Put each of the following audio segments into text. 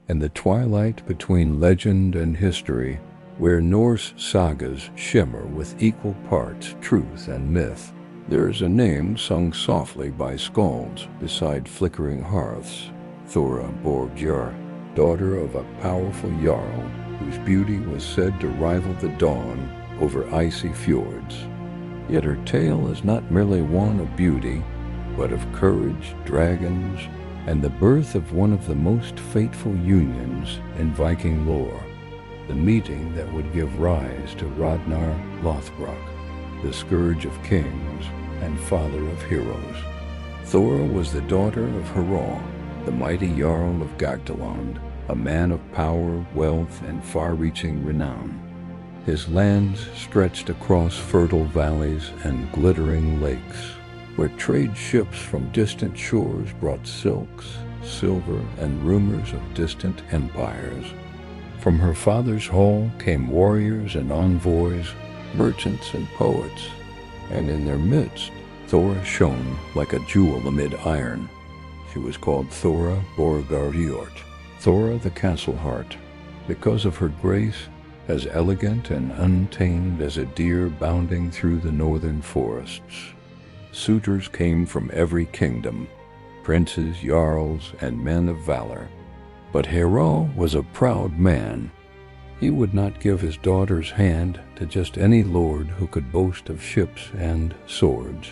and the twilight between legend and history, where Norse sagas shimmer with equal parts truth and myth. There is a name sung softly by skalds beside flickering hearths, Thora Borgarhjort, daughter of a powerful jarl whose beauty was said to rival the dawn over icy fjords. Yet her tale is not merely one of beauty, but of courage, dragons, and the birth of one of the most fateful unions in Viking lore, the meeting that would give rise to Ragnar Lothbrok, the scourge of kings and father of heroes. Thora was the daughter of Harald, the mighty jarl of Gagdaland, a man of power, wealth, and far-reaching renown. His lands stretched across fertile valleys and glittering lakes, where trade ships from distant shores brought silks, silver, and rumors of distant empires. From her father's hall came warriors and envoys, merchants and poets, and in their midst, Thora shone like a jewel amid iron. She was called Thora Borgarhjort, Thora the Castle Heart, because of her grace, as elegant and untamed as a deer bounding through the northern forests. Suitors came from every kingdom, princes, jarls, and men of valor. But Harald was a proud man. He would not give his daughter's hand to just any lord who could boast of ships and swords.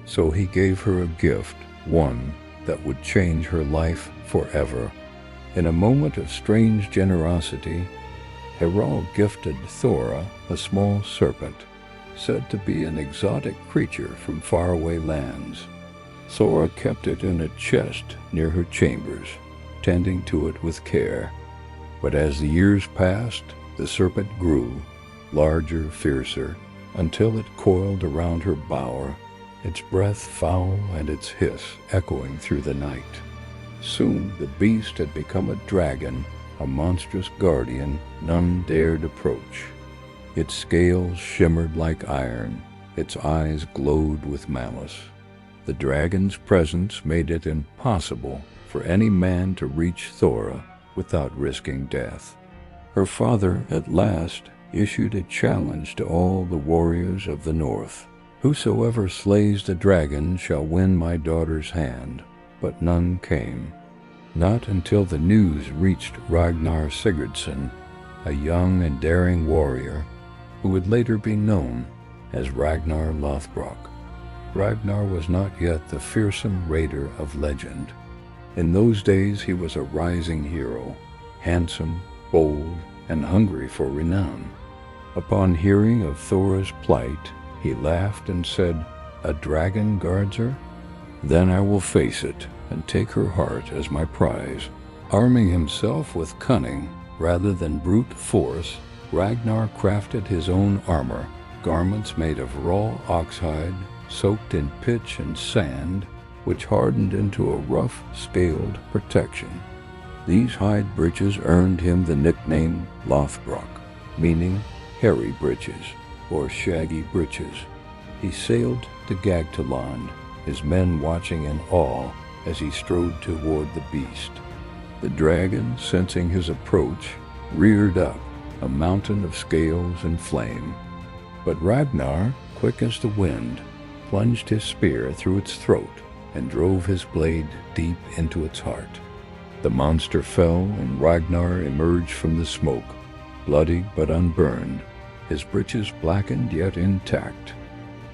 So he gave her a gift, one that would change her life forever. In a moment of strange generosity, Harald gifted Thora a small serpent, said to be an exotic creature from faraway lands. Thora kept it in a chest near her chambers, tending to it with care. But as the years passed, the serpent grew, larger, fiercer, until it coiled around her bower, its breath foul and its hiss echoing through the night. Soon the beast had become a dragon, a monstrous guardian none dared approach. Its scales shimmered like iron, its eyes glowed with malice. The dragon's presence made it impossible for any man to reach Thora without risking death. Her father at last issued a challenge to all the warriors of the north. Whosoever slays the dragon shall win my daughter's hand. But none came. Not until the news reached Ragnar Sigurdsson, a young and daring warrior who would later be known as Ragnar Lothbrok. Ragnar was not yet the fearsome raider of legend. In those days he was a rising hero, handsome, bold, and hungry for renown. Upon hearing of Thora's plight, he laughed and said, "A dragon guards her? Then I will face it and take her heart as my prize." Arming himself with cunning rather than brute force, Ragnar crafted his own armor, garments made of raw oxhide, soaked in pitch and sand, which hardened into a rough, scaled protection. These hide breeches earned him the nickname Lothbrok, meaning hairy breeches or shaggy breeches. He sailed to Gagdaland, his men watching in awe as he strode toward the beast. The dragon, sensing his approach, reared up, a mountain of scales and flame. But Ragnar, quick as the wind, plunged his spear through its throat and drove his blade deep into its heart. The monster fell, and Ragnar emerged from the smoke, bloody but unburned, his breeches blackened yet intact.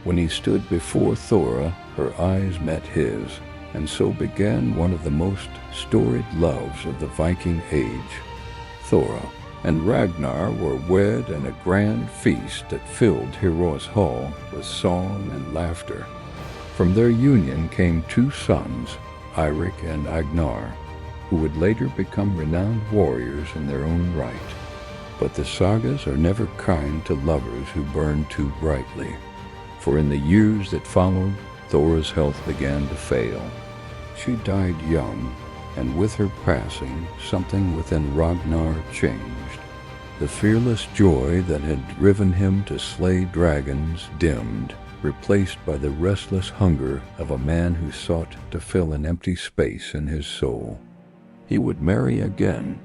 When he stood before Thora, her eyes met his, and so began one of the most storied loves of the Viking age. Thora and Ragnar were wed in a grand feast that filled Hero's hall with song and laughter. From their union came two sons, Eirik and Agnar, who would later become renowned warriors in their own right. But the sagas are never kind to lovers who burn too brightly, for in the years that followed, Thora's health began to fail. She died young, and with her passing, something within Ragnar changed. The fearless joy that had driven him to slay dragons dimmed, replaced by the restless hunger of a man who sought to fill an empty space in his soul. He would marry again,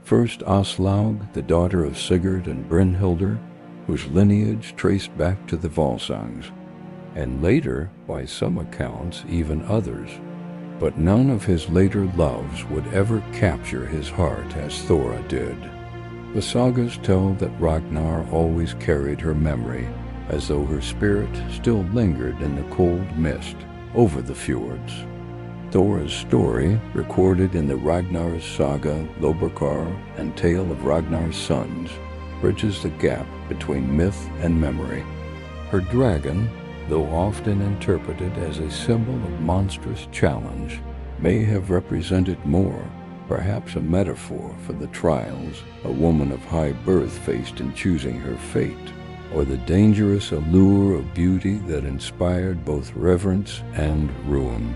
First Aslaug, the daughter of Sigurd and Brynhildr, whose lineage traced back to the Volsungs, and later, by some accounts, even others. But none of his later loves would ever capture his heart as Thora did. The sagas tell that Ragnar always carried her memory, as though her spirit still lingered in the cold mist over the fjords. Thora's story, recorded in the Ragnar's Saga, Lothbrok, and Tale of Ragnar's Sons, bridges the gap between myth and memory. Her dragon, though often interpreted as a symbol of monstrous challenge, may have represented more, perhaps a metaphor for the trials a woman of high birth faced in choosing her fate, or the dangerous allure of beauty that inspired both reverence and ruin.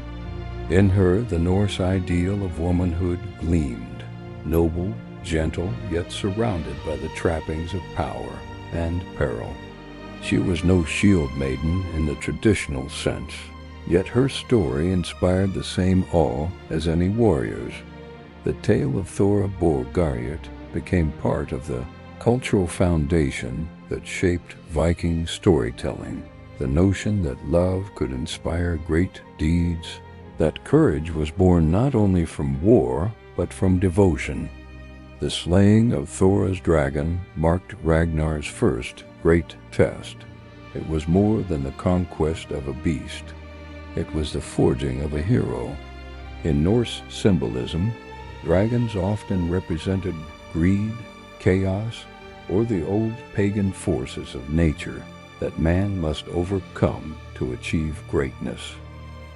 In her, the Norse ideal of womanhood gleamed, noble, gentle, yet surrounded by the trappings of power and peril. She was no shield maiden in the traditional sense, yet her story inspired the same awe as any warrior's. The tale of Thora Borgarhjort became part of the cultural foundation that shaped Viking storytelling, the notion that love could inspire great deeds, that courage was born not only from war, but from devotion. The slaying of Thora's dragon marked Ragnar's first great test. It was more than the conquest of a beast. It was the forging of a hero. In Norse symbolism, dragons often represented greed, chaos, or the old pagan forces of nature that man must overcome to achieve greatness.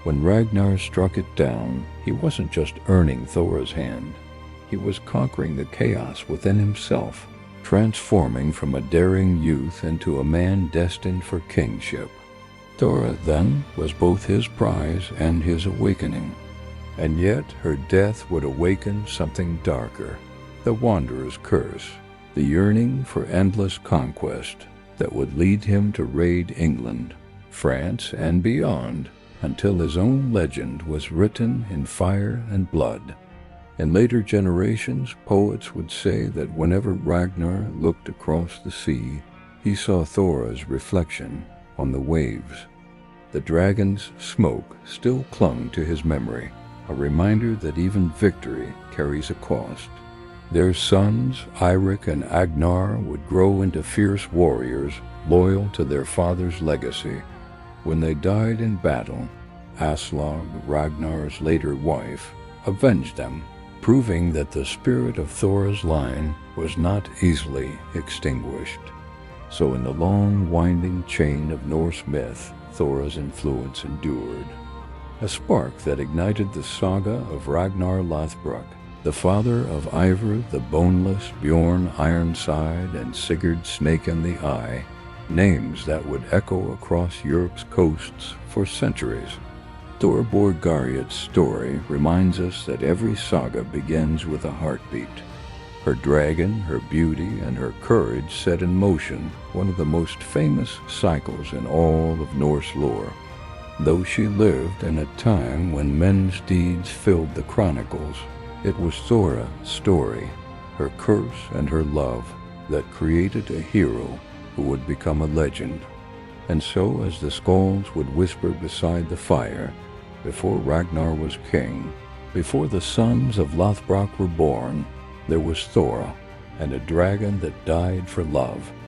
When Ragnar struck it down, he wasn't just earning Thora's hand. He was conquering the chaos within himself, transforming from a daring youth into a man destined for kingship. Thora, then, was both his prize and his awakening. And yet her death would awaken something darker, the Wanderer's curse, the yearning for endless conquest that would lead him to raid England, France, and beyond, until his own legend was written in fire and blood. In later generations, poets would say that whenever Ragnar looked across the sea, he saw Thora's reflection on the waves. The dragon's smoke still clung to his memory, a reminder that even victory carries a cost. Their sons, Eirik and Agnar, would grow into fierce warriors, loyal to their father's legacy. When they died in battle, Aslaug, Ragnar's later wife, avenged them, proving that the spirit of Thora's line was not easily extinguished. So in the long, winding chain of Norse myth, Thora's influence endured. A spark that ignited the saga of Ragnar Lothbrok, the father of Ivar the Boneless, Bjorn Ironside, and Sigurd Snake in the Eye, names that would echo across Europe's coasts for centuries. Thora Borgarhjort's story reminds us that every saga begins with a heartbeat. Her dragon, her beauty, and her courage set in motion one of the most famous cycles in all of Norse lore. Though she lived in a time when men's deeds filled the chronicles, it was Thora's story, her curse and her love, that created a hero who would become a legend. And so, as the skalds would whisper beside the fire, before Ragnar was king, before the sons of Lothbrok were born, there was Thora, and a dragon that died for love.